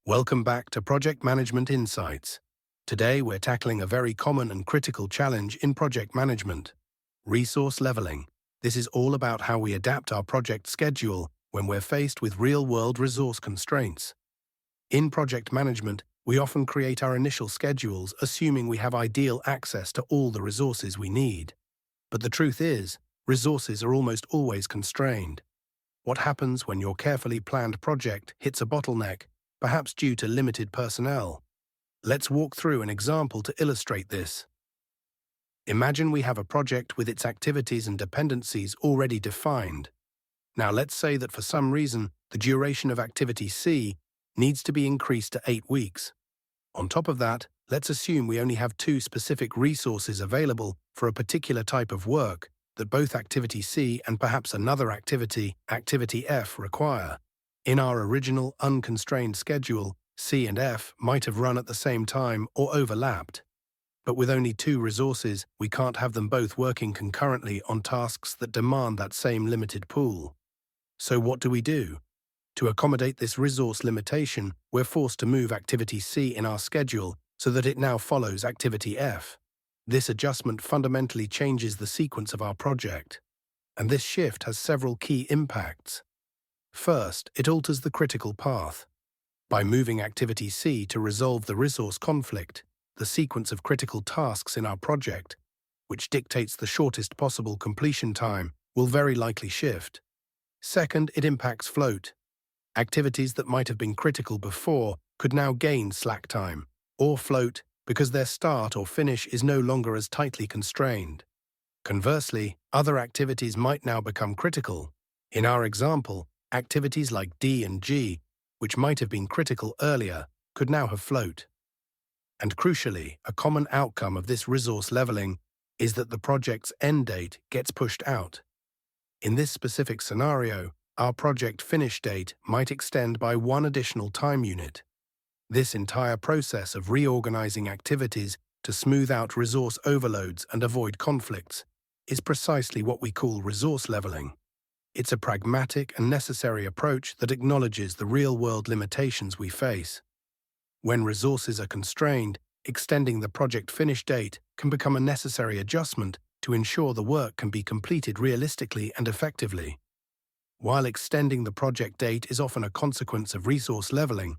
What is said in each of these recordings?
Welcome back to Project Management Insights. Today we're tackling a very common and critical challenge in project management: resource leveling. This is all about how we adapt our project schedule when we're faced with real-world resource constraints. In project management, we often create our initial schedules assuming we have ideal access to all the resources we need. But the truth is, resources are almost always constrained. What happens when your carefully planned project hits a bottleneck, perhaps due to limited personnel? Let's walk through an example to illustrate this. Imagine we have a project with its activities and dependencies already defined. Now let's say that for some reason, the duration of activity C needs to be increased to 8 weeks. On top of that, let's assume we only have 2 specific resources available for a particular type of work that both activity C and perhaps another activity, activity F, require. In our original unconstrained schedule, C and F might have run at the same time or overlapped. But with only 2 resources, we can't have them both working concurrently on tasks that demand that same limited pool. So what do we do? To accommodate this resource limitation, we're forced to move activity C in our schedule so that it now follows activity F. This adjustment fundamentally changes the sequence of our project. And this shift has several key impacts. First, it alters the critical path. By moving activity C to resolve the resource conflict, the sequence of critical tasks in our project, which dictates the shortest possible completion time, will very likely shift. Second, it impacts float. Activities that might have been critical before could now gain slack time, or float, because their start or finish is no longer as tightly constrained. Conversely, other activities might now become critical. In our example, activities like D and G, which might have been critical earlier, could now have float. And crucially, a common outcome of this resource leveling is that the project's end date gets pushed out. In this specific scenario, our project finish date might extend by 1 additional time unit. This entire process of reorganizing activities to smooth out resource overloads and avoid conflicts is precisely what we call resource leveling. It's a pragmatic and necessary approach that acknowledges the real-world limitations we face. When resources are constrained, extending the project finish date can become a necessary adjustment to ensure the work can be completed realistically and effectively. While extending the project date is often a consequence of resource leveling,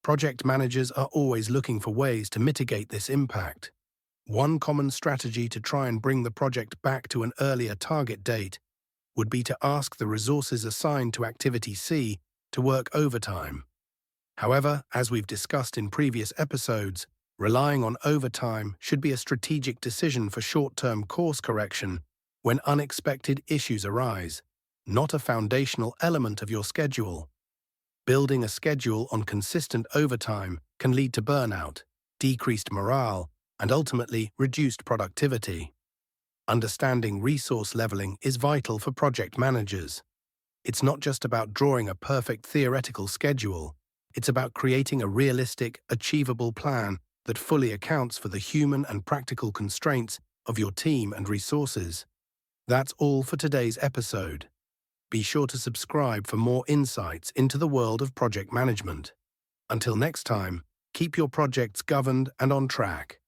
project managers are always looking for ways to mitigate this impact. One common strategy to try and bring the project back to an earlier target date would be to ask the resources assigned to activity C to work overtime. However, as we've discussed in previous episodes, relying on overtime should be a strategic decision for short-term course correction when unexpected issues arise, not a foundational element of your schedule. Building a schedule on consistent overtime can lead to burnout, decreased morale, and ultimately reduced productivity. Understanding resource leveling is vital for project managers. It's not just about drawing a perfect theoretical schedule. It's about creating a realistic, achievable plan that fully accounts for the human and practical constraints of your team and resources. That's all for today's episode. Be sure to subscribe for more insights into the world of project management. Until next time, keep your projects governed and on track.